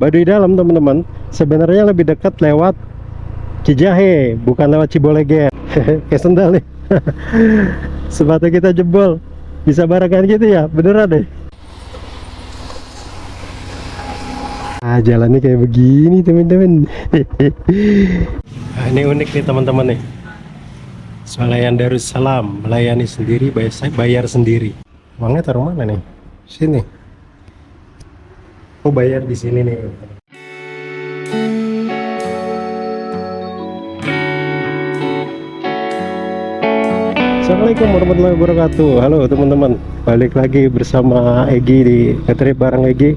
Baduy Dalam teman-teman. Sebenarnya lebih dekat lewat Cijahe, bukan lewat Ciboleger. Kayak sendal nih. Sepatu kita jebol. Bisa barengan gitu ya, beneran deh. Ah, jalannya kayak begini teman-teman. Nah, ini unik nih teman-teman nih. Swalayan Darussalam melayani sendiri, bayar sendiri. Uangnya taruh mana nih? Sini. Oh, bayar di sini nih. Assalamualaikum warahmatullahi wabarakatuh. Halo teman-teman, balik lagi bersama Egi di Ngetrip bareng Egi.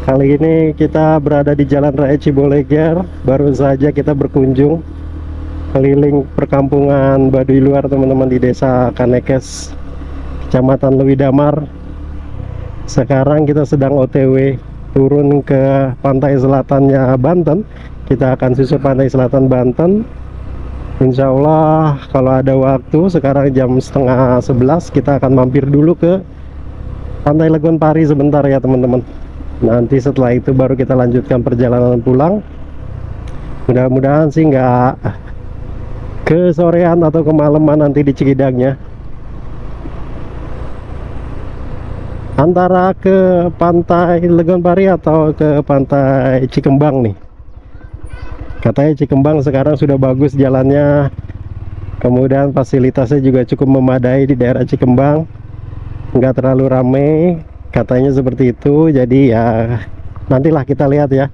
Kali ini kita berada di Jalan Raya Ciboleger. Baru saja kita berkunjung keliling perkampungan Baduy Luar teman-teman di Desa Kanekes, Kecamatan Lewi Damar. Sekarang kita sedang OTW turun ke pantai selatannya Banten. Kita akan susur pantai selatan Banten. Insya Allah kalau ada waktu, sekarang jam 10:30 kita akan mampir dulu ke Pantai Legon Pari sebentar ya teman-teman. Nanti setelah itu baru kita lanjutkan perjalanan pulang. Mudah-mudahan sih nggak kesorean atau kemalaman nanti di Cikidangnya. Antara ke Pantai Legon Pari atau ke Pantai Cikembang nih. Katanya Cikembang sekarang sudah bagus jalannya, kemudian fasilitasnya juga cukup memadai di daerah Cikembang, nggak terlalu ramai, katanya seperti itu. Jadi ya nantilah kita lihat ya.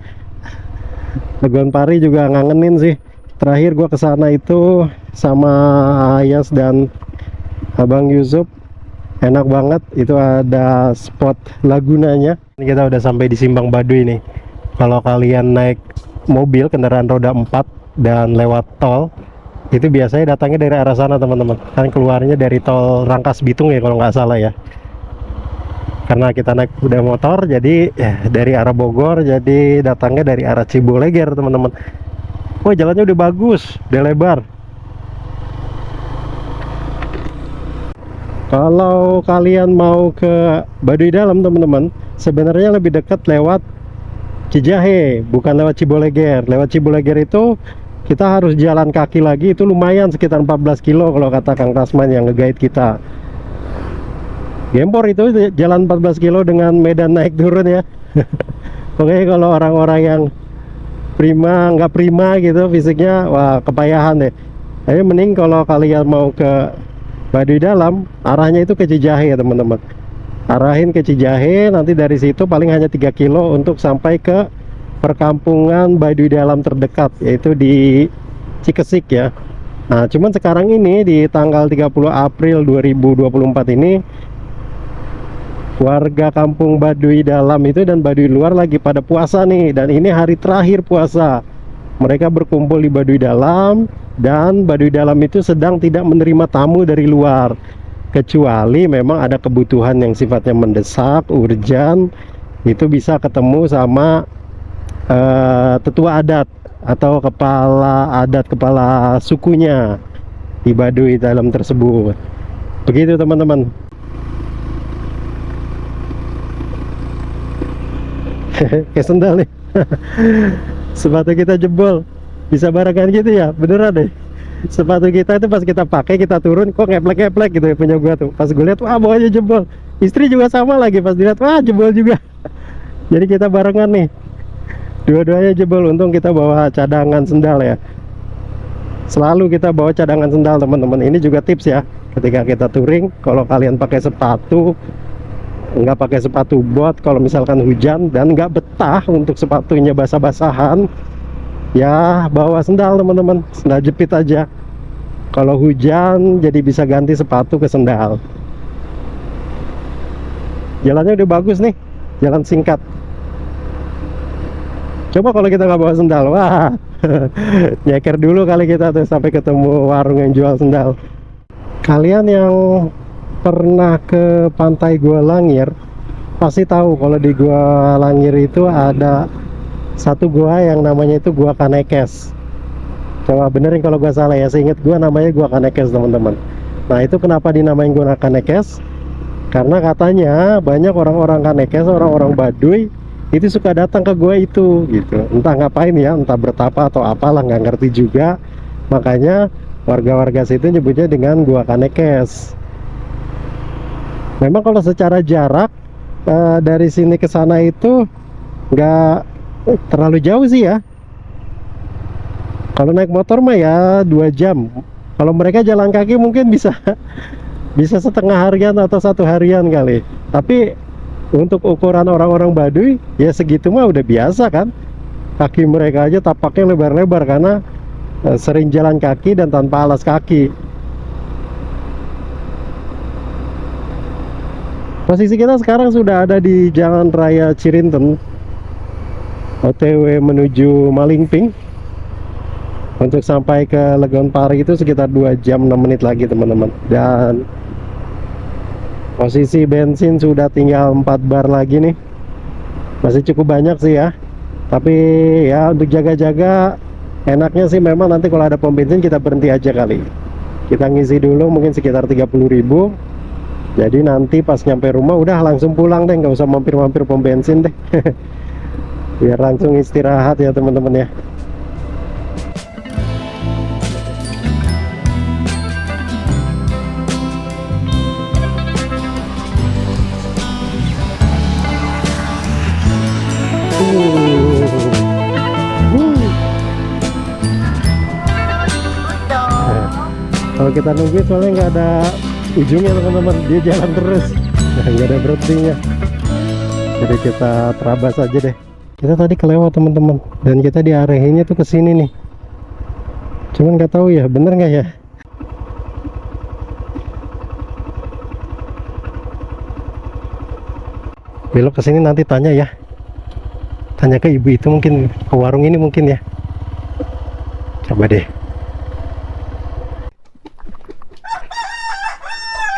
Legon Pari juga ngangenin sih. Terakhir gua kesana itu sama Ayas dan Abang Yusuf, enak banget. Itu ada spot lagunanya. Ini kita udah sampai di Simpang Baduy nih. Kalau kalian naik mobil kendaraan roda 4 dan lewat tol, itu biasanya datangnya dari arah sana teman-teman. Kan keluarnya dari tol Rangkas Bitung ya kalau nggak salah ya. Karena kita naik kuda motor, jadi dari arah Bogor, jadi datangnya dari arah Ciboleger teman-teman. Oh, jalannya udah bagus, udah lebar. Kalau kalian mau ke Baduy Dalam teman-teman, sebenarnya lebih dekat lewat Cijahe, bukan lewat Ciboleger. Lewat Ciboleger itu kita harus jalan kaki lagi, itu lumayan sekitar 14 kilo kalau kata Kang Tasman yang nge-guide kita. Gempor itu jalan 14 kilo dengan medan naik turun ya. Oke, kalau orang-orang yang nggak prima gitu fisiknya, wah kepayahan deh. Tapi mending kalau kalian mau ke Baduy Dalam, arahnya itu ke Cijahe ya teman-teman. Arahin ke Cijahe, nanti dari situ paling hanya 3 kilo untuk sampai ke perkampungan Baduy Dalam terdekat, yaitu di Cikesik ya. Nah, cuman sekarang ini di tanggal 30 April 2024 ini, warga kampung Baduy Dalam itu dan Baduy Luar lagi pada puasa nih, dan ini hari terakhir puasa. Mereka berkumpul di Baduy Dalam, dan Baduy Dalam itu sedang tidak menerima tamu dari luar, kecuali memang ada kebutuhan yang sifatnya mendesak, urgent, itu bisa ketemu sama tetua adat atau kepala adat, kepala sukunya di Baduy Dalam tersebut. Begitu teman-teman. Kayak sendal nih. Sepatu kita jebol. Bisa barengan gitu ya, beneran deh. Sepatu kita itu pas kita pakai, kita turun kok ngeplek-ngeplek gitu ya, punya gua tuh. Pas gue lihat, wah bawahnya jebol. Istri juga sama lagi, pas dilihat, wah jebol juga. Jadi kita barengan nih, dua-duanya jebol. Untung kita bawa cadangan sendal ya. Selalu kita bawa cadangan sendal teman-teman. Ini juga tips ya, ketika kita touring, kalau kalian pakai sepatu, nggak pakai sepatu bot, kalau misalkan hujan dan nggak betah untuk sepatunya basah-basahan, ya bawa sendal teman-teman, sendal jepit aja. Kalau hujan jadi bisa ganti sepatu ke sendal. Jalannya udah bagus nih, jalan singkat. Coba kalau kita nggak bawa sendal, wah nyeker dulu kali kita tuh sampai ketemu warung yang jual sendal. Kalian yang pernah ke pantai Gua Langir pasti tahu kalau di Gua Langir itu ada satu gua yang namanya itu Gua Kanekes. Coba benerin kalau gua salah ya, seingat gua namanya Gua Kanekes teman-teman. Nah, itu kenapa dinamain Gua Kanekes? Karena katanya banyak orang-orang Kanekes, orang-orang Baduy itu suka datang ke gua itu gitu. Entah ngapain ya, entah bertapa atau apalah, nggak ngerti juga. Makanya warga-warga situ nyebutnya dengan Gua Kanekes. Memang kalau secara jarak dari sini ke sana itu nggak terlalu jauh sih ya. Kalau naik motor mah ya 2 jam. Kalau mereka jalan kaki mungkin bisa bisa setengah harian atau 1 harian kali. Tapi untuk ukuran orang-orang Baduy ya segitu mah udah biasa kan. Kaki mereka aja tapaknya lebar-lebar karena sering jalan kaki dan tanpa alas kaki. Posisi kita sekarang sudah ada di Jalan Raya Cirinten, OTW menuju Malingping. Untuk sampai ke Legon Pari itu sekitar 2 jam 6 menit lagi teman-teman. Dan posisi bensin sudah tinggal 4 bar lagi nih. Masih cukup banyak sih ya. Tapi ya untuk jaga-jaga, enaknya sih memang nanti kalau ada pom bensin kita berhenti aja kali. Kita ngisi dulu mungkin sekitar 30.000. Jadi nanti pas nyampe rumah udah langsung pulang deh, nggak usah mampir-mampir pom bensin deh. Biar langsung istirahat ya teman-teman ya. Kalau kita nunggu soalnya nggak ada ujungnya teman-teman, dia jalan terus, nggak ada berhentinya. Jadi kita terabas aja deh. Kita tadi kelewat teman-teman, dan kita diarahinnya tuh ke sini nih. Cuman nggak tahu ya, bener nggak ya? Belok ke sini nanti tanya ya. Tanya ke ibu itu mungkin, ke warung ini mungkin ya. Coba deh.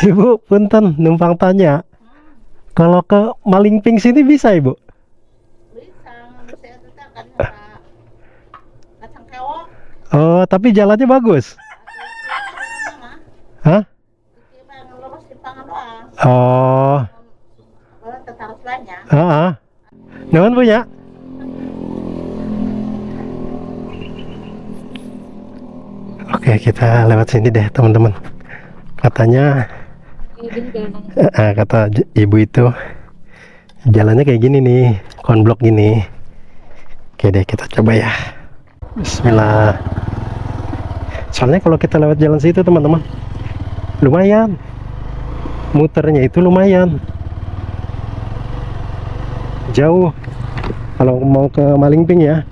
Ibu, punten numpang tanya. Kalau ke Malingping sini bisa, Ibu? Bisa, bisa itu kan kacang kewok. Oh, tapi jalannya bagus. Hah? Lurus di pangan doang. Oh. Kalau tertarik banyak. Heeh. Nuhun punya. Oke, kita lewat sini deh, teman-teman. Katanya kata ibu itu jalannya kayak gini nih, konblok gini. Oke deh, kita coba ya. Bismillah. Soalnya kalau kita lewat jalan situ teman-teman, lumayan, muternya itu lumayan jauh kalau mau ke Malingping ya.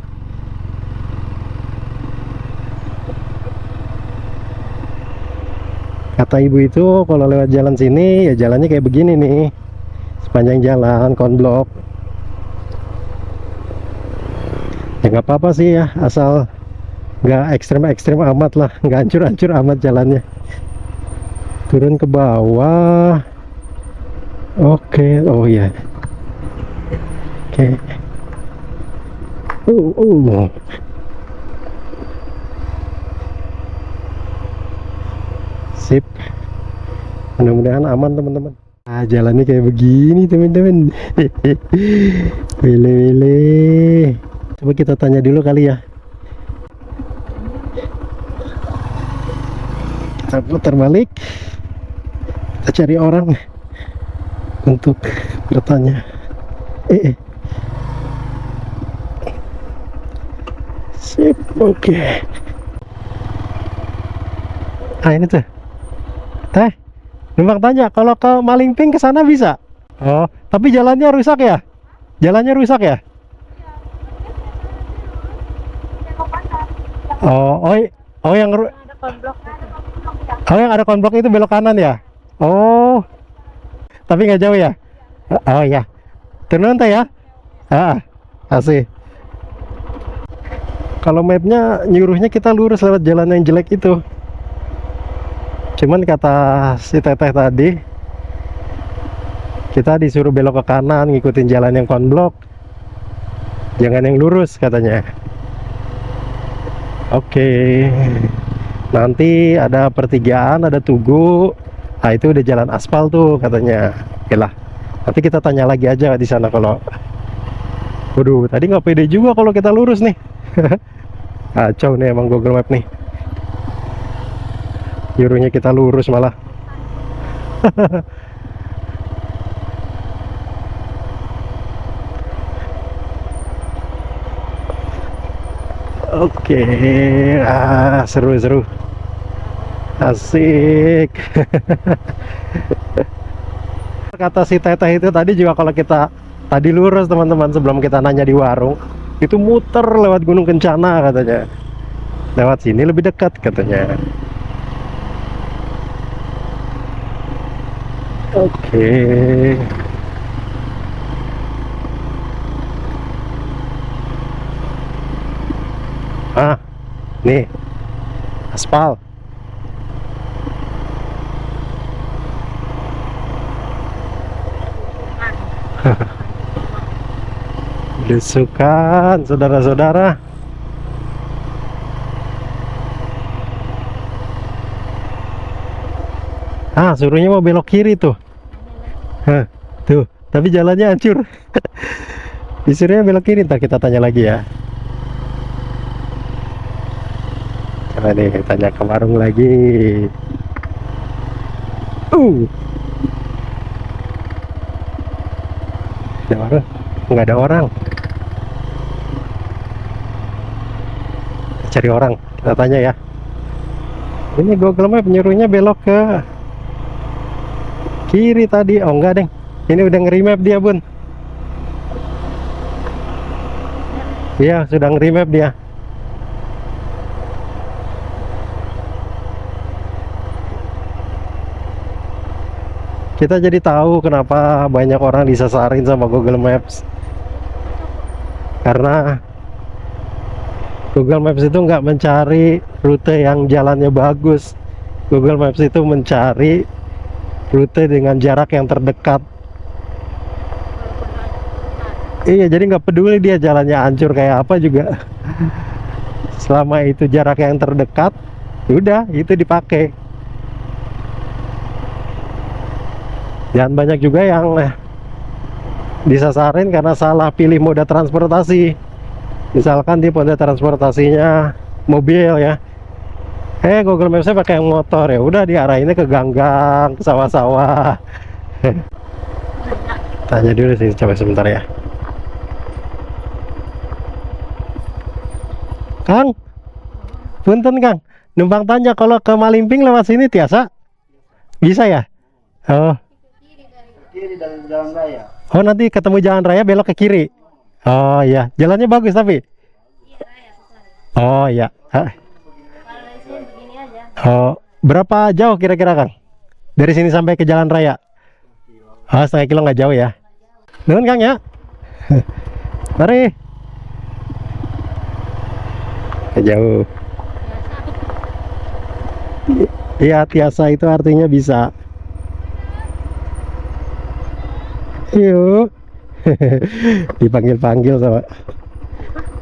Kata ibu itu kalau lewat jalan sini ya jalannya kayak begini nih, sepanjang jalan konblok. Ya nggak apa-apa sih ya, asal nggak ekstrem-ekstrem amat lah, nggak hancur-hancur amat jalannya. Turun ke bawah. Oke, oh ya. Oke. Sip. Mudah-mudahan aman teman-teman. Ah, jalannya kayak begini teman-teman. Wile-wile. Coba kita tanya dulu kali ya. Kita putar balik. Kita cari orang untuk bertanya. Sip, oke. Ah, ini tuh. Teh, numpang tanya, kalau ke Malingping ke sana bisa? Oh, tapi jalannya rusak ya? Jalannya rusak ya? Oh yang yang ada konblok itu belok kanan ya? Oh, tapi nggak jauh ya? Oh ya, turun teh ya? Asih. Kalau mapnya nyuruhnya kita lurus lewat jalan yang jelek itu. Cuman kata si teteh tadi, kita disuruh belok ke kanan, ngikutin jalan yang konblok, jangan yang lurus katanya. Oke. Nanti ada pertigaan, ada tugu. Nah, itu udah jalan aspal tuh katanya. Oke lah. Nanti kita tanya lagi aja di sana kalau Waduh, tadi nggak pede juga kalau kita lurus nih. Kacau nih emang Google Map nih. Nyuruhnya kita lurus malah. Oke, seru-seru. Asik. Kata si teteh itu tadi juga kalau kita tadi lurus teman-teman sebelum kita nanya di warung, itu muter lewat Gunung Kencana katanya. Lewat sini lebih dekat katanya. Oke. Ah, nih aspal. Belusukan, saudara-saudara. Suruhnya mau belok kiri tuh. Hah, tuh, tapi jalannya hancur. Disuruhnya belok kiri, ntar kita tanya lagi ya. Coba nih, tanya ke warung lagi. Ada orang? Nggak ada orang. Cari orang, kita tanya ya. Ini Google Map nyuruhnya belok ke kiri tadi. Oh enggak deng, ini udah nge-remap dia bun. Iya sudah nge-remap dia. Kita jadi tahu kenapa banyak orang disasarin sama Google Maps. Karena Google Maps itu nggak mencari rute yang jalannya bagus. Google Maps itu mencari rute dengan jarak yang terdekat. Iya, jadi nggak peduli dia jalannya hancur kayak apa juga. Selama itu jarak yang terdekat, udah itu dipakai. Dan banyak juga yang disasarin karena salah pilih moda transportasi. Misalkan di moda transportasinya mobil ya, Google Maps-nya pakai yang motor, ya udah diarahinnya ke gang-gang, ke sawah-sawah. Tanya dulu sih, coba sebentar ya. Kang, punten Kang, numpang tanya kalau ke Malimping lewat sini tiasa? Bisa ya? Oh. Kiri dari jalan raya. Oh, nanti ketemu jalan raya belok ke kiri. Oh iya, jalannya bagus tapi. Oh iya. Oh, berapa jauh kira-kira Kang? Dari sini sampai ke jalan raya? Oh, setengah kilo nggak jauh ya. Nuhun Kang ya. Mari. Jauh. Iya, tiasa itu artinya bisa. Yuk. Dipanggil-panggil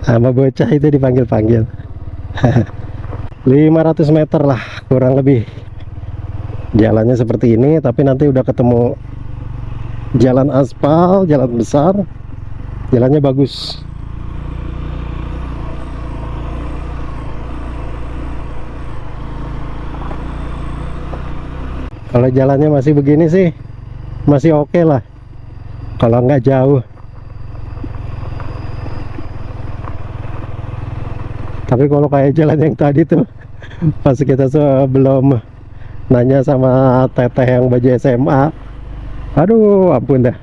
sama bocah itu, dipanggil-panggil. 500 meter lah kurang lebih. Jalannya seperti ini, tapi nanti udah ketemu jalan aspal, jalan besar. Jalannya bagus. Kalau jalannya masih begini sih masih oke lah, kalau nggak jauh. Tapi kalau kayak jalan yang tadi tuh, pas kita sebelum nanya sama teteh yang baju SMA, aduh ampun dah,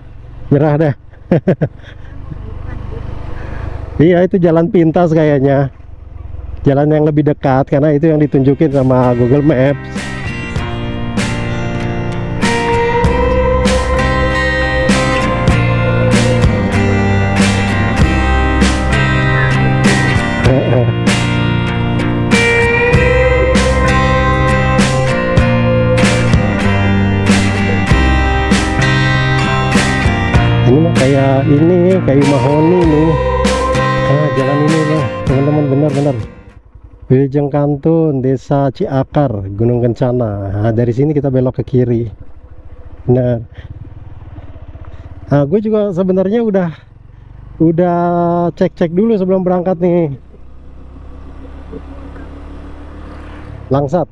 nyerah dah. Iya, itu jalan pintas kayaknya, jalan yang lebih dekat karena itu yang ditunjukin sama Google Maps. Ini mah kayak ini, kayu mahoni nih. Jalan ini mah teman-teman, benar-benar Wilujeng Kantun, Desa Ciakar, Gunung Kencana. Dari sini kita belok ke kiri. Benar. Gue juga sebenarnya udah udah cek-cek dulu sebelum berangkat nih. Langsat.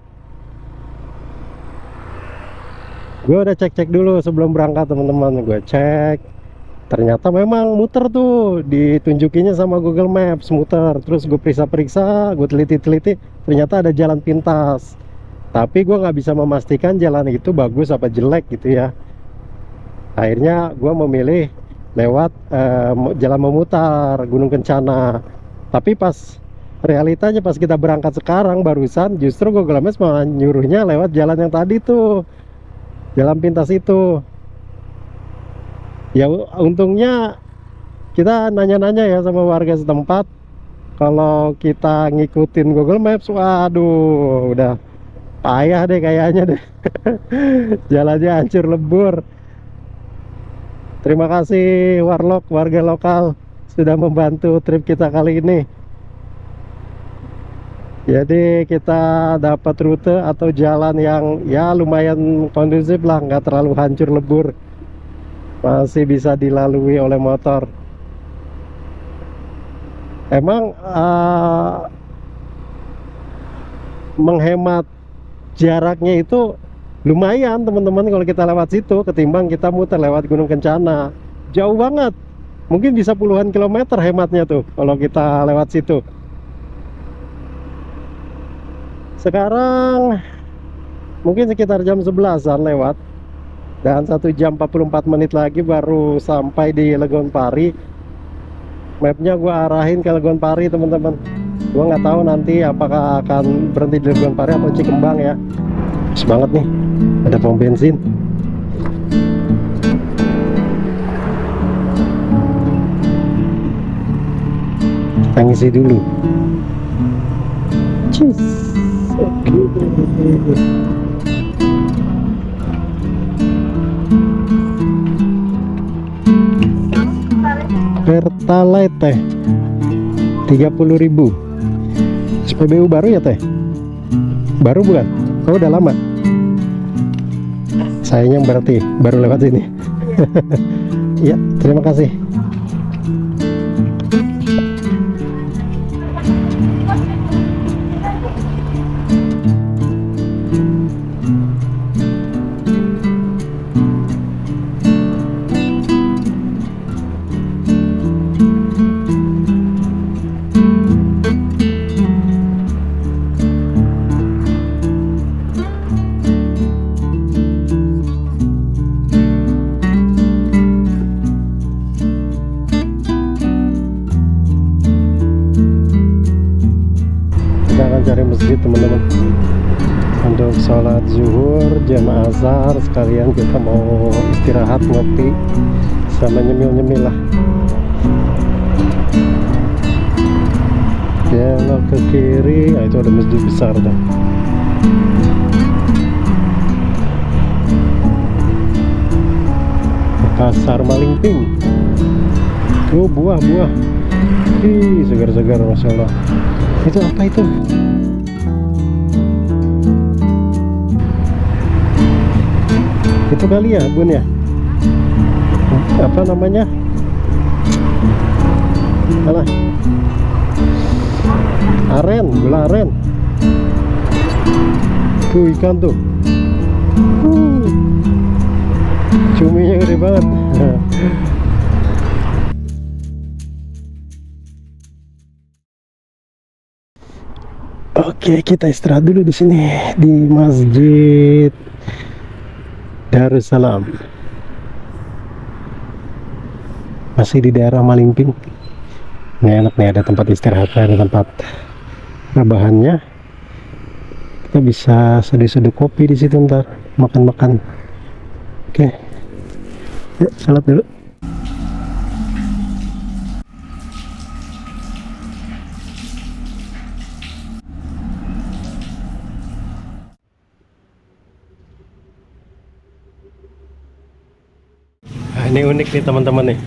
Gue udah cek-cek dulu sebelum berangkat teman-teman. Gue cek, ternyata memang muter tuh, ditunjukinnya sama Google Maps muter. Terus gue periksa-periksa, gue teliti-teliti, ternyata ada jalan pintas. Tapi gue nggak bisa memastikan jalan itu bagus apa jelek gitu ya. Akhirnya gue memilih lewat jalan memutar Gunung Kencana. Tapi pas realitanya pas kita berangkat sekarang barusan, justru Google Maps malah nyuruhnya lewat jalan yang tadi tuh, jalan pintas itu. Ya untungnya kita nanya-nanya ya sama warga setempat. Kalau kita ngikutin Google Maps, waduh udah payah deh kayaknya deh. Jalannya hancur lebur. Terima kasih Warlock, warga lokal, sudah membantu trip kita kali ini. Jadi kita dapat rute atau jalan yang ya lumayan kondusif lah, nggak terlalu hancur lebur, masih bisa dilalui oleh motor. Emang menghemat jaraknya itu lumayan teman-teman kalau kita lewat situ ketimbang kita muter lewat Gunung Kencana. Jauh banget, mungkin bisa puluhan kilometer hematnya tuh kalau kita lewat situ. Sekarang mungkin sekitar jam 11-an lewat, dan 1 jam 44 menit lagi baru sampai di Legon Pari. Mapnya gue arahin ke Legon Pari teman-teman. Gue nggak tahu nanti apakah akan berhenti di Legon Pari atau Cikembang ya. Pas banget nih, ada pom bensin. Kita ngisi dulu. Cheese. Oke. Pertalite teh 30.000. SPBU baru ya teh? Baru bukan? Oh udah lama. Sayangnya berarti baru lewat sini. Ya, terima kasih. Cari masjid teman-teman untuk sholat zuhur, jamaah azhar, sekalian kita mau istirahat ngopi sama nyemil-nyemil lah. Belok ke kiri, nah itu ada masjid besar dah. Pasar Malingping. Tuh buah-buah, ih segar-segar masya Allah. Itu apa itu? Itu kali ya bun ya, apa namanya, alah, aren, gula aren. Tuh ikan tuh, cuminya gede banget. Oke, kita istirahat dulu di sini di Masjid Darussalam. Masih di daerah Malingping. Ini enak nih, ada tempat istirahat, ada tempat rebahannya. Kita bisa seduh-seduh kopi di situ ntar, makan-makan. Oke, yuk salat dulu. Ini unik nih teman-teman nih,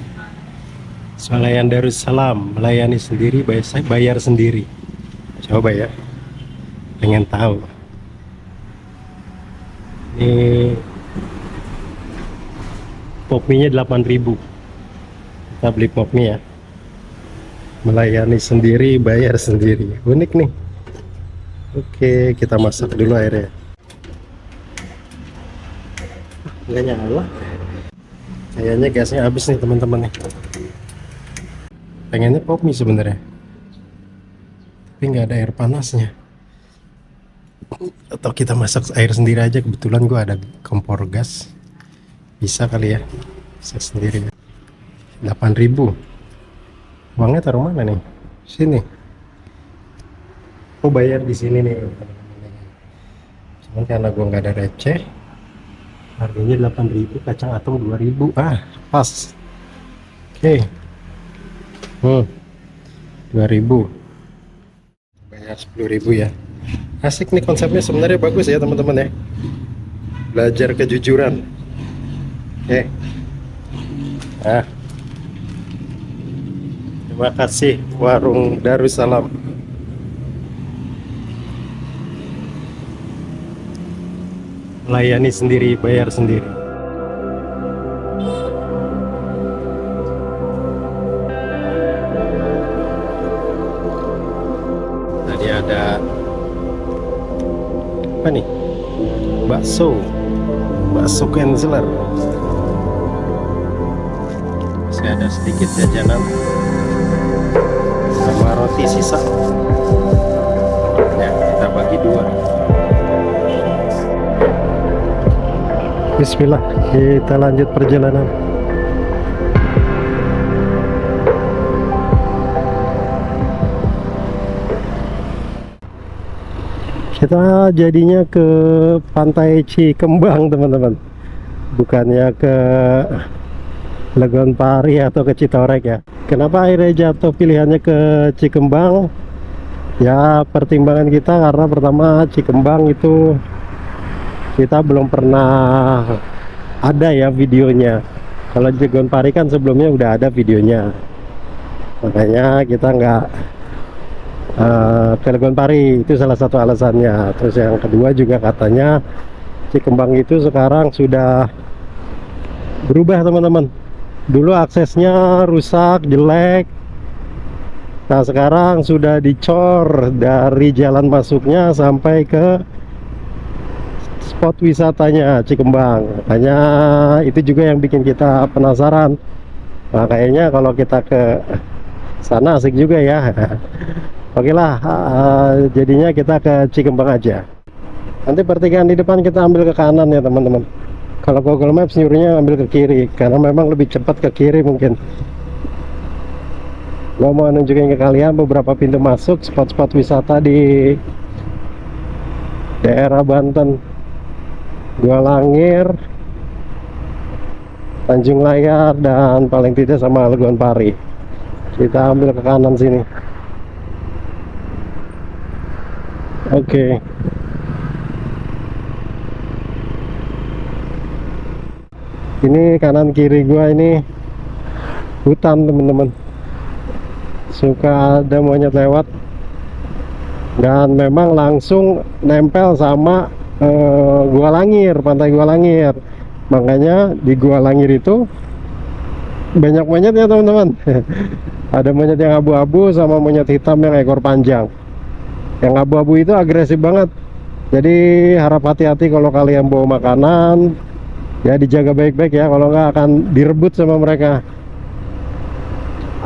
Swalayan Darussalam melayani sendiri, bayar sendiri. Coba ya, pengen tahu. Ini pop mie nya 8.000. Kita beli pop mie ya. Melayani sendiri, bayar sendiri. Unik nih. Oke, kita masak dulu airnya. Nggak nyala. Kayaknya gasnya habis nih teman-teman nih. Pengennya pop mie sebenarnya, tapi nggak ada air panasnya. Atau kita masak air sendiri aja. Kebetulan gua ada kompor gas. Bisa kali ya, masak sendiri. 8.000. Uangnya taruh mana nih? Sini. Oh, bayar di sini nih. Cuman karena gua nggak ada receh, harganya 8.000, kacang atom 2.000. Ah, pas. Oke. 2.000. Bayar 10.000 ya. Asik nih konsepnya, sebenarnya bagus ya teman-teman ya. Belajar kejujuran. Oke. Ah. Terima kasih Warung Darussalam. Melayani sendiri, bayar sendiri. Tadi ada apa nih? Bakso Kenzler. Masih ada sedikit jajanan sama roti sisa. Ya, kita bagi 2. Bismillah, kita lanjut perjalanan. Kita jadinya ke Pantai Cikembang teman-teman, bukannya ke Legon Pari atau ke Citorek ya. Kenapa akhirnya jatuh pilihannya ke Cikembang? Ya pertimbangan kita karena pertama Cikembang itu kita belum pernah ada ya videonya. Kalau Legon Pari kan sebelumnya udah ada videonya, makanya kita nggak ke Legon Pari, itu salah satu alasannya. Terus yang kedua juga katanya Cikembang itu sekarang sudah berubah teman-teman. Dulu aksesnya rusak, jelek. Nah sekarang sudah dicor dari jalan masuknya sampai ke spot wisatanya Cikembang. Makanya itu juga yang bikin kita penasaran. Nah kayaknya kalau kita ke sana asik juga ya. Oke lah, jadinya kita ke Cikembang aja. Nanti pertigaan di depan kita ambil ke kanan ya teman-teman. Kalau Google Maps nyuruhnya ambil ke kiri, karena memang lebih cepat ke kiri mungkin. Gua mau nunjukin ke kalian beberapa pintu masuk spot-spot wisata di daerah Banten. Gua Langir, Tanjung Layar, dan paling tidak sama Legon Pari. Kita ambil ke kanan sini. Oke. Ini kanan kiri gua ini hutan teman-teman. Suka ada monyet lewat, dan memang langsung nempel sama Gua Langir, pantai Gua Langir. Makanya di Gua Langir itu banyak monyet ya teman-teman. Ada monyet yang abu-abu sama monyet hitam yang ekor panjang. Yang abu-abu itu agresif banget. Jadi harap hati-hati kalau kalian bawa makanan. Ya dijaga baik-baik ya, kalau nggak akan direbut sama mereka.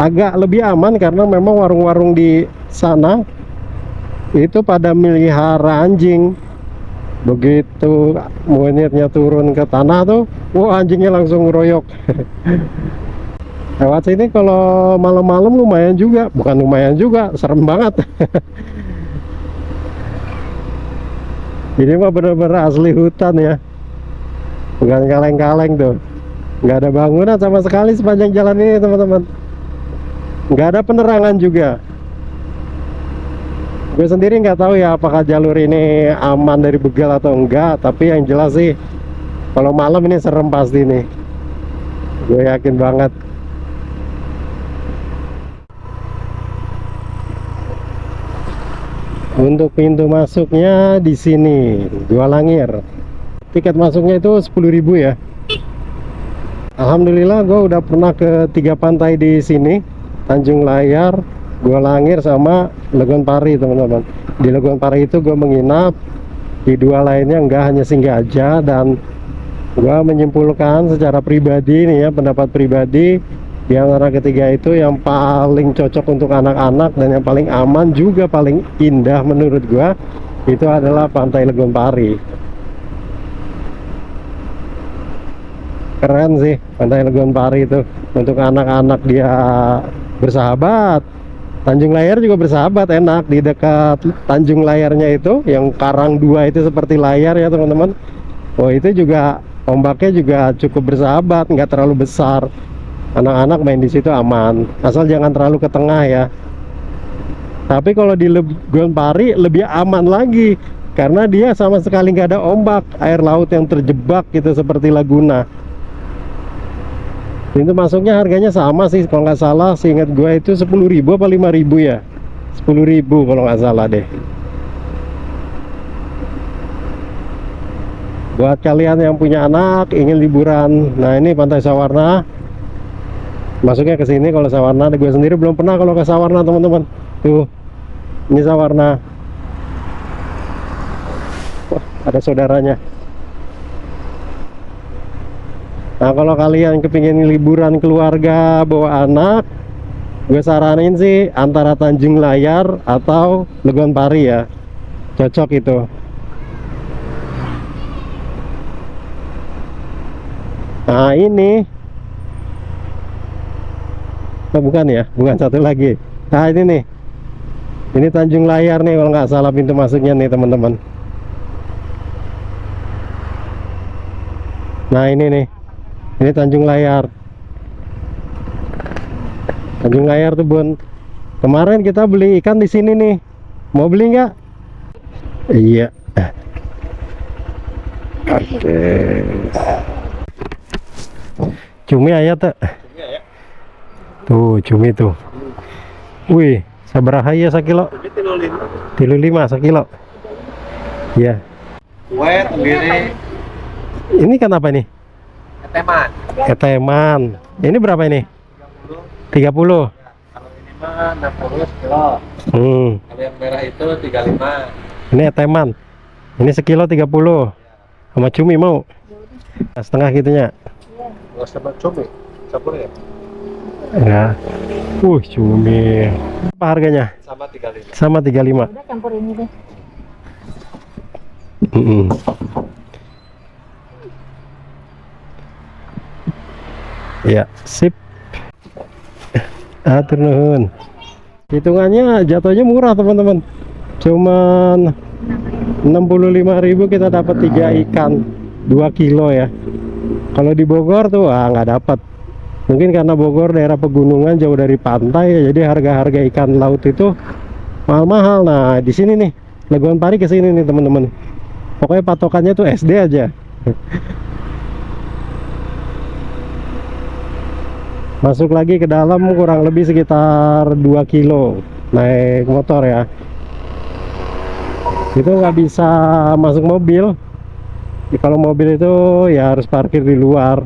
Agak lebih aman karena memang warung-warung di sana itu pada melihara anjing. Begitu monyetnya turun ke tanah tuh, wah anjingnya langsung ngeroyok. Lewat sini kalau malam-malam lumayan juga, bukan lumayan juga, serem banget. Ini mah bener-bener asli hutan ya, bukan kaleng-kaleng tuh. Nggak ada bangunan sama sekali sepanjang jalan ini teman-teman. Nggak ada penerangan juga. Gue sendiri nggak tahu ya apakah jalur ini aman dari begal atau enggak, tapi yang jelas sih kalau malam ini serem pasti nih. Gue yakin banget. Untuk pintu masuknya di sini Gua Langir. Tiket masuknya itu 10.000 ya. Alhamdulillah gue udah pernah ke 3 pantai di sini, Tanjung Layar, Gua Langir sama Legon Pari teman-teman. Di Legon Pari itu gue menginap, di dua lainnya enggak, hanya singgah aja. Dan gua menyimpulkan secara pribadi nih ya, pendapat pribadi, di antara ketiga itu yang paling cocok untuk anak-anak dan yang paling aman juga paling indah menurut gua itu adalah Pantai Legon Pari. Keren sih Pantai Legon Pari itu. Untuk anak-anak dia bersahabat. Tanjung Layar juga bersahabat, enak. Di dekat Tanjung Layarnya itu yang karang dua itu seperti layar ya teman-teman. Oh itu juga ombaknya juga cukup bersahabat, nggak terlalu besar. Anak-anak main di situ aman, asal jangan terlalu ke tengah ya. Tapi kalau di Legon Pari lebih aman lagi karena dia sama sekali nggak ada ombak, air laut yang terjebak gitu seperti Laguna. Itu masuknya harganya sama sih kalau nggak salah, seingat gue itu 10.000 apa 5.000 ya, 10.000 kalau nggak salah deh. Buat kalian yang punya anak ingin liburan, nah ini Pantai Sawarna. Masuknya ke sini kalau Sawarna. Gue sendiri belum pernah kalau ke Sawarna teman-teman. Tuh, ini Sawarna. Wah, ada saudaranya. Nah kalau kalian kepingin liburan keluarga bawa anak, gue saranin sih antara Tanjung Layar atau Legon Pari ya, cocok itu. Nah ini, oh bukan ya, bukan, satu lagi. Nah ini nih, ini Tanjung Layar nih kalau nggak salah pintu masuknya nih teman-teman. Nah ini nih, ini Tanjung Layar. Tanjung Layar tuh Bun. Kemarin kita beli ikan di sini nih. Mau beli nggak? Iya. Oke. Cumi ayat tak? Tuh cumi tuh. Wih, sabaraha ya sakilo? 35 sakilo. Iya. Wet gini. Ini kan apa nih? Teman. Keteman. Ini berapa ini? 30. Kalau ini mah 60 kilo. Kalau yang merah itu 35. Ini eteman. Ini sekilo 30. Sama cumi mau? Nah, setengah gitunya. Nggak sama cumi. Campur ya? Ya. Cumi. Apa harganya? Sama 35. Sama 35. Udah campur ini deh. Ya, sip. Atur nuhun. Hitungannya jatuhnya murah teman-teman. Cuman 65.000 kita dapat 3 ikan 2 kilo ya. Kalau di Bogor tuh nggak dapat. Mungkin karena Bogor daerah pegunungan jauh dari pantai ya, jadi harga-harga ikan laut itu mahal-mahal. Nah, di sini nih, Legon Pari ke sini nih teman-teman. Pokoknya patokannya tuh SD aja. Masuk lagi ke dalam kurang lebih sekitar 2 kilo naik motor ya. Itu nggak bisa masuk mobil. Kalau mobil itu ya harus parkir di luar.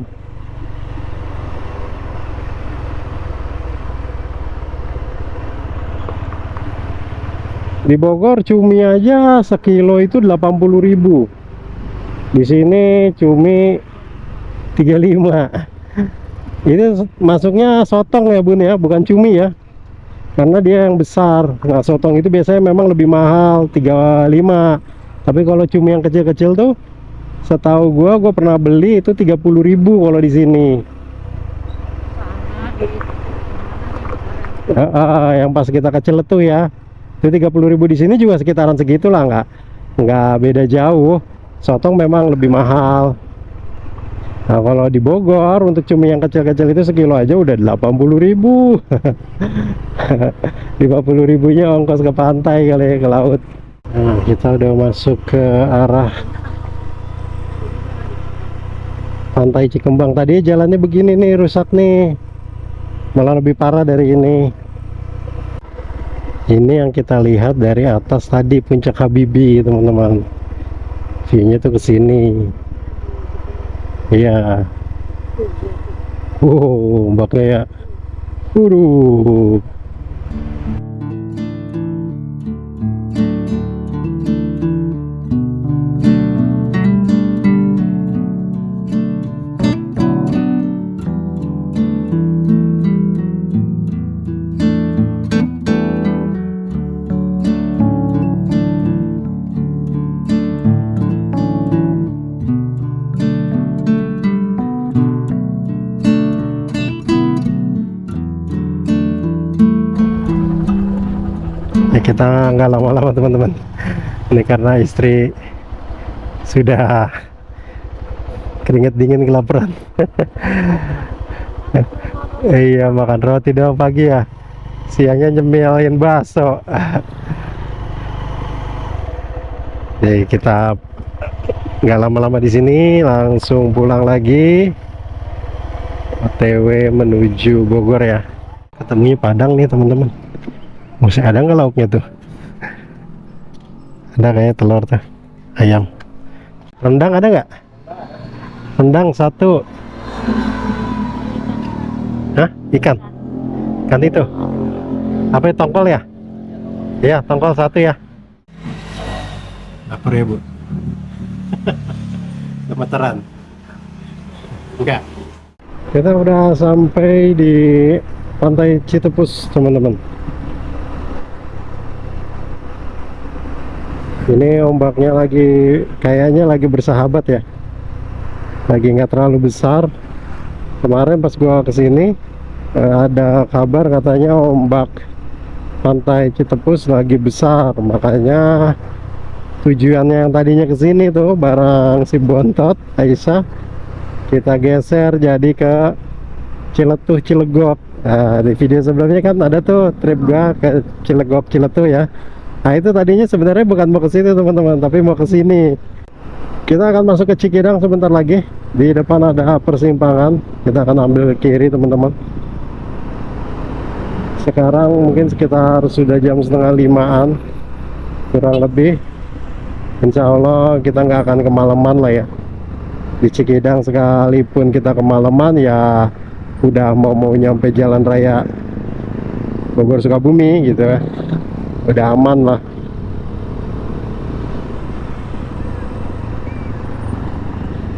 Di Bogor cumi aja sekilo itu 80.000. Di sini cumi 35. Ini masuknya sotong ya Bun ya, bukan cumi ya. Karena dia yang besar. Nah, sotong itu biasanya memang lebih mahal, 35. Tapi kalau cumi yang kecil-kecil tuh setahu gua pernah beli itu 30.000 kalau di sini. Yang pas kita kecil tuh ya. Itu 30.000 di sini juga sekitaran segitulah, nggak beda jauh. Sotong memang lebih mahal. Nah kalau di Bogor untuk cumi yang kecil-kecil itu sekilo aja udah 80.000. 50.000 nya ongkos ke pantai kali ya, ke laut. Nah kita udah masuk ke arah Pantai Cikembang. Tadi jalannya begini nih, rusak nih, malah lebih parah dari ini. Ini yang kita lihat dari atas tadi, Puncak Habibie teman-teman. View-nya tuh ke sini. Iya. Ombaknya ya. Ya kita nggak lama-lama teman-teman. Ini karena istri sudah keringet dingin kelaparan. Iya, makan roti doang pagi ya. Siangnya nyemilin bakso. Jadi kita nggak lama-lama di sini, langsung pulang lagi. OTW menuju Bogor ya. Ketemunya Padang nih teman-teman. Masih ada nggak lauknya tuh? Ada kayaknya telur tuh, ayam. Rendang ada nggak? Rendang satu. Hah? Ikan? Ikan itu? Apa itu, tongkol ya? Iya, tongkol satu ya. Dapur ya bu? Gemeteran? Enggak. Kita udah sampai di Pantai Citepus teman-teman. Ini ombaknya kayaknya lagi bersahabat ya. Lagi nggak terlalu besar. Kemarin pas gua kesini ada kabar katanya ombak Pantai Citepus lagi besar, makanya tujuannya yang tadinya ke sini tuh bareng si Bontot Aisyah kita geser jadi ke Ciletuh Cilegok. Nah, di video sebelumnya kan ada tuh trip gua ke Cilegok Ciletuh ya. Nah itu tadinya sebenarnya bukan mau ke situ teman-teman, tapi mau ke sini. Kita akan masuk ke Cikidang sebentar lagi. Di depan ada persimpangan, kita akan ambil kiri teman-teman. Sekarang mungkin sekitar sudah jam setengah 5-an kurang lebih. Insya Allah kita nggak akan kemalaman lah ya di Cikidang. Sekalipun kita kemalaman ya udah mau nyampe jalan raya Bogor Sukabumi gitu ya, udah aman lah.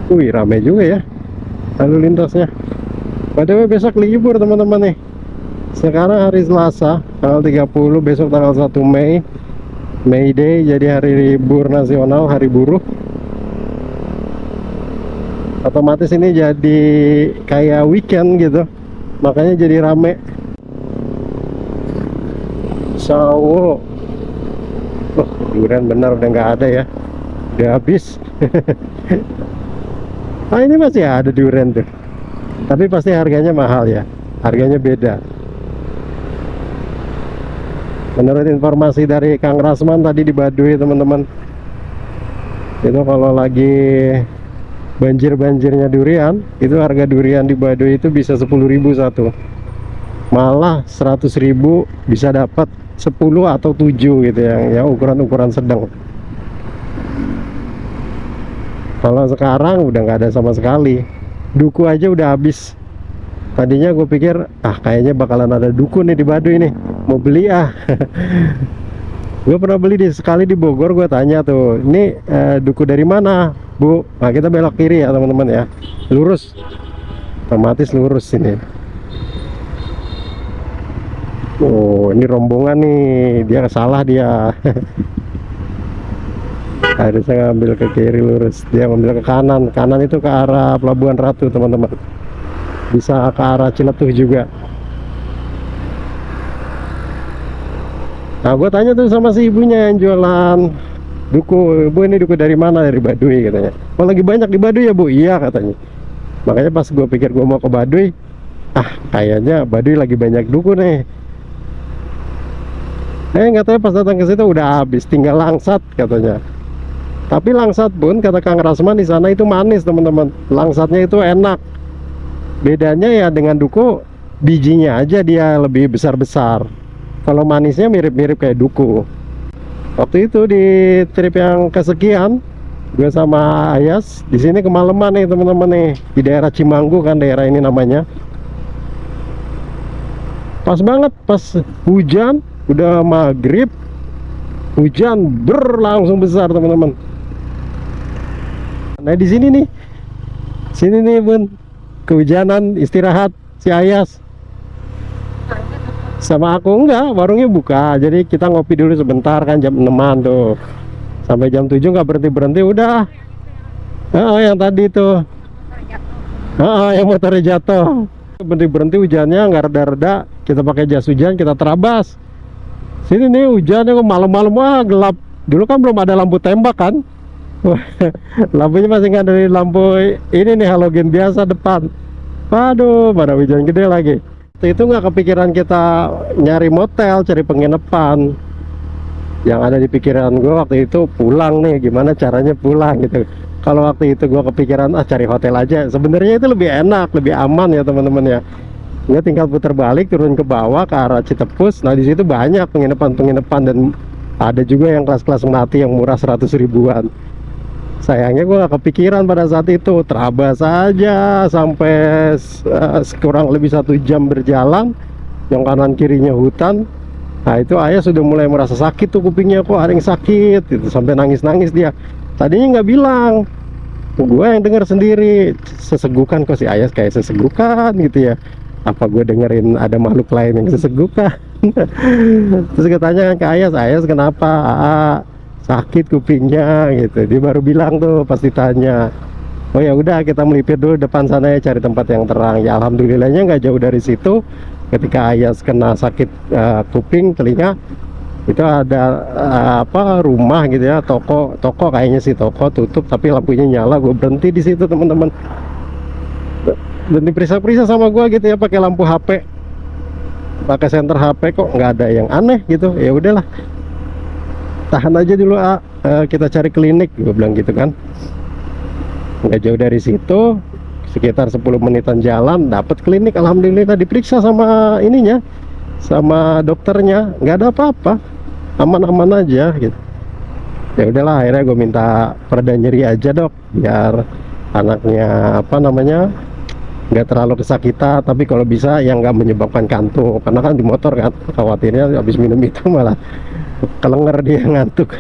Wih, rame juga ya lalu lintasnya. Padahal besok libur teman-teman nih. Sekarang hari Selasa tanggal 30, besok tanggal 1 Mei, May Day, jadi hari libur nasional, hari buruh. Otomatis ini jadi kayak weekend gitu, makanya jadi rame. Sawo, durian benar udah nggak ada ya, udah habis. Ah ini masih ada durian tuh, tapi pasti harganya mahal ya, harganya beda. Menurut informasi dari Kang Rasman tadi di Baduy teman-teman, itu kalau lagi banjir-banjirnya durian, itu harga durian di Baduy itu bisa 10.000 satu, malah 100.000 bisa dapat 10 atau 7 gitu yang ukuran-ukuran sedang. Kalau sekarang udah nggak ada sama sekali. Duku aja udah habis. Tadinya gue pikir kayaknya bakalan ada duku nih di Baduy nih, mau beli Gue pernah beli sekali di Bogor, gue tanya tuh, ini duku dari mana bu? Nah kita belok kiri ya teman-teman ya, lurus, otomatis lurus ini. Oh ini rombongan nih, dia salah dia. Harusnya ngambil ke kiri lurus, dia ngambil ke kanan. Kanan itu ke arah Pelabuhan Ratu teman-teman, bisa ke arah Ciletuh juga. Nah gue tanya tuh sama si ibunya yang jualan duku, bu ini duku dari mana? Dari Baduy katanya. Oh lagi banyak di Baduy ya bu? Iya katanya. Makanya pas gue pikir gue mau ke Baduy, kayaknya Baduy lagi banyak duku nih. Nggak tahu pas datang ke situ udah habis, tinggal langsat katanya. Tapi langsat pun kata Kang Rasman di sana itu manis teman-teman. Langsatnya itu enak. Bedanya ya dengan duku, bijinya aja dia lebih besar-besar. Kalau manisnya mirip-mirip kayak duku. Waktu itu di trip yang kesekian, gue sama Ayas di sini kemalaman nih teman-teman nih, di daerah Cimanggu kan daerah ini namanya. Pas banget pas hujan, udah maghrib, hujan langsung besar teman-teman. Nah di sini nih bun, kehujanan istirahat si Ayas sama aku enggak, warungnya buka, jadi kita ngopi dulu sebentar kan jam 6-an tuh, sampai jam 7 nggak berhenti udah. Yang tadi tuh yang motornya jatuh, berhenti hujannya nggak reda-reda, kita pakai jas hujan, kita terabas Sini nih hujannya kok malam-malam, wah gelap. Dulu kan belum ada lampu tembak kan. Wah, lampunya masih nggak dari lampu ini nih halogen biasa depan. Waduh, pada hujan gede lagi. Itu nggak kepikiran kita nyari motel, cari penginapan. Yang ada di pikiran gue waktu itu pulang nih, gimana caranya pulang gitu. Kalau waktu itu gue kepikiran cari hotel aja, sebenarnya itu lebih enak, lebih aman ya teman-teman ya. Nggak tinggal putar balik turun ke bawah ke arah Citepus. Nah di situ banyak penginapan-penginapan dan ada juga yang kelas-kelas melati yang murah 100 ribuan. Sayangnya gue gak kepikiran pada saat itu. Terabas saja sampai kurang lebih 1 jam berjalan, yang kanan kirinya hutan. Nah itu ayah sudah mulai merasa sakit tuh kupingnya, kok ada yang sakit gitu, sampai nangis-nangis dia. Tadinya nggak bilang, gue yang dengar sendiri. Sesegukan kok si ayah kayak sesegukan gitu ya. Apa gue dengerin ada makhluk lain yang sesegukan. Terus katanya ke ayah kenapa? Sakit kupingnya gitu. Dia baru bilang tuh pas ditanya, oh ya udah kita melipir dulu depan sana ya, cari tempat yang terang. Ya alhamdulillahnya nggak jauh dari situ. Ketika ayah kena sakit kuping telinga, itu ada rumah gitu ya, toko kayaknya sih, toko tutup tapi lampunya nyala. Gue berhenti di situ teman-teman, dan diperiksa-periksa sama gue gitu ya, pakai lampu HP, pakai senter HP, kok nggak ada yang aneh gitu. Ya udahlah, tahan aja dulu, kita cari klinik, gue bilang gitu kan. Nggak jauh dari situ, sekitar 10 menitan jalan dapat klinik. Alhamdulillah diperiksa sama ininya, sama dokternya, nggak ada apa-apa, aman-aman aja gitu. Ya udahlah, akhirnya gue minta pereda nyeri aja dok, biar anaknya nggak terlalu kesakitan, tapi kalau bisa yang nggak menyebabkan kantuk, karena kan di motor kan khawatirnya habis minum itu malah kelenger dia, ngantuk.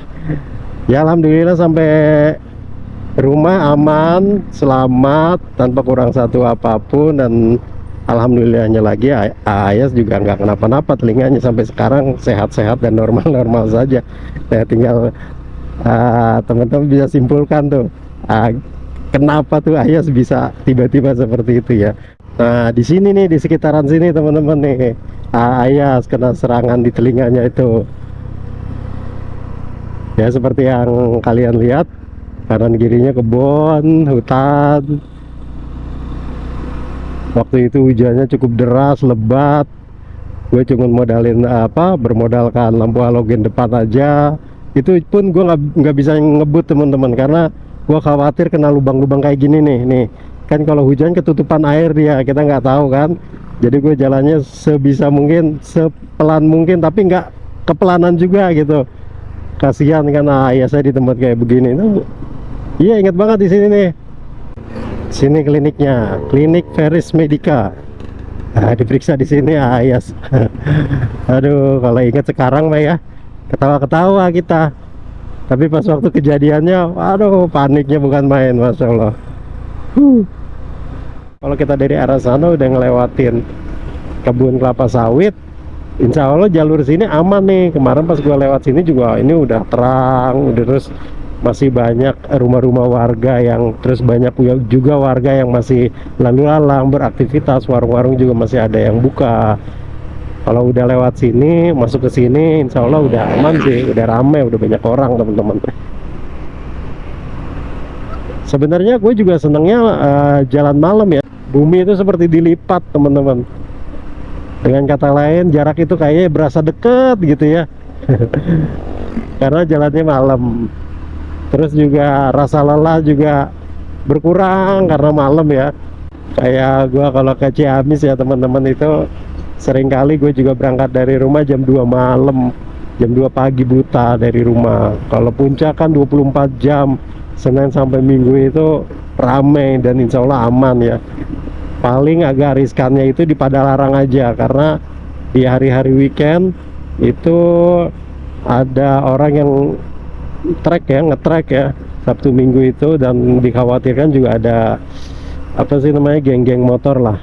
Ya alhamdulillah sampai rumah aman, selamat, tanpa kurang satu apapun. Dan alhamdulillahnya lagi Ayas juga nggak kenapa-napa, telinganya sampai sekarang sehat-sehat dan normal-normal saja. Saya tinggal teman-teman bisa simpulkan tuh kenapa tuh Ayas bisa tiba-tiba seperti itu ya. Nah di sini nih, di sekitaran sini teman-teman nih, Ayas kena serangan di telinganya itu ya, seperti yang kalian lihat. Kanan kirinya kebun, hutan. Waktu itu hujannya cukup deras, lebat. Gue cuma bermodalkan lampu halogen depan aja. Itu pun gue nggak bisa ngebut teman-teman, karena gue khawatir kena lubang-lubang kayak gini nih. Kan kalau hujan ketutupan air dia, kita nggak tahu kan. Jadi gue jalannya sebisa mungkin, sepelan mungkin, tapi nggak kepelanan juga gitu. Kasihan karena ayah saya di tempat kayak begini. Iya, ingat banget di sini nih. Sini kliniknya, klinik Veris Medica. Diperiksa di sini Ayas. Aduh, kalau ingat sekarang mah ya, ketawa-ketawa kita. Tapi pas waktu kejadiannya, aduh, paniknya bukan main, masya Allah. Kalau kita dari arah sana udah ngelewatin kebun kelapa sawit, insya Allah jalur sini aman nih. Kemarin pas gua lewat sini juga ini udah terang, udah, terus masih banyak rumah-rumah warga yang, terus banyak juga warga yang masih lalu lalang beraktivitas, warung-warung juga masih ada yang buka. Kalau udah lewat sini, masuk ke sini, insya Allah udah aman sih, udah rame, udah banyak orang teman-teman. Sebenarnya gue juga senengnya jalan malam ya. Bumi itu seperti dilipat teman-teman. Dengan kata lain, jarak itu kayaknya berasa deket gitu ya. Karena jalannya malam. Terus juga rasa lelah juga berkurang karena malam ya. Kayak gua kalau ke Ciamis ya teman-teman, itu seringkali gue juga berangkat dari rumah jam 2 malam, jam 2 pagi buta dari rumah. Kalau puncak kan 24 jam, Senin sampai Minggu itu ramai dan insya Allah aman ya. Paling agak riskannya itu di Padalarang aja, karena di hari-hari weekend itu ada orang yang ngetrek ya Sabtu Minggu itu, dan dikhawatirkan juga ada geng-geng motor lah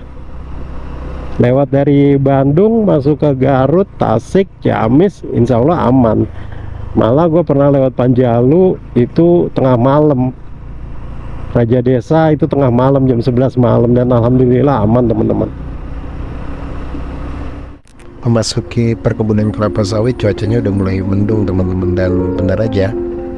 lewat dari Bandung masuk ke Garut, Tasik, Ciamis, insya Allah aman. Malah gue pernah lewat Panjalu itu tengah malam, Raja Desa itu tengah malam jam 11 malam, dan alhamdulillah aman teman-teman. memasuki perkebunan kelapa sawit, cuacanya udah mulai mendung teman-teman, dan benar aja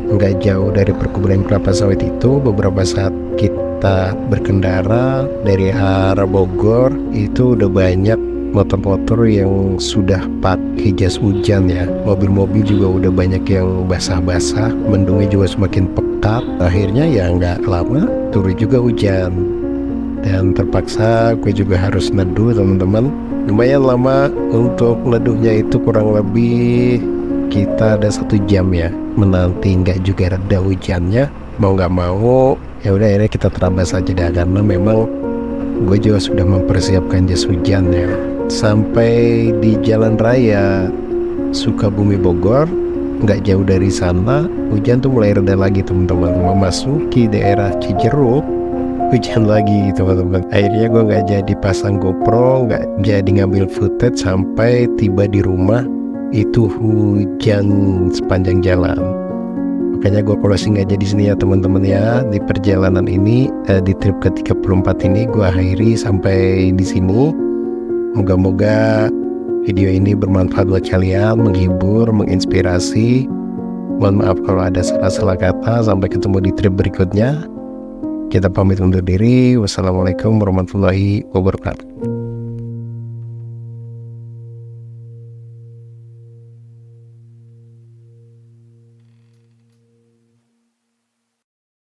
nggak jauh dari perkebunan kelapa sawit itu, beberapa saat kita berkendara dari arah Bogor itu udah banyak motor-motor yang sudah pakai jas hujan ya. Mobil-mobil juga udah banyak yang basah-basah, mendungnya juga semakin pekat. Akhirnya ya nggak lama turun juga hujan, dan terpaksa gue juga harus neduh teman-teman. Lumayan lama untuk neduhnya, itu kurang lebih kita ada 1 jam ya menanti nggak juga reda hujannya. Mau nggak mau ya udah, akhirnya kita terabas aja dah, karena memang gue juga sudah mempersiapkan jas hujan ya. Sampai di jalan raya Sukabumi Bogor, nggak jauh dari sana hujan tuh mulai reda lagi teman-teman. Memasuki daerah Cijeruk, hujan lagi teman-teman. Akhirnya gue nggak jadi pasang GoPro, nggak jadi ngambil footage. Sampai tiba di rumah itu hujan sepanjang jalan. Makanya gue closing aja di sini ya teman-teman ya. Di perjalanan ini, di trip ke-34 ini gue akhiri sampai di sini. Moga-moga video ini bermanfaat buat kalian, menghibur, menginspirasi. Mohon maaf kalau ada salah-salah kata. Sampai ketemu di trip berikutnya. Kita pamit undur diri. Wassalamualaikum warahmatullahi wabarakatuh.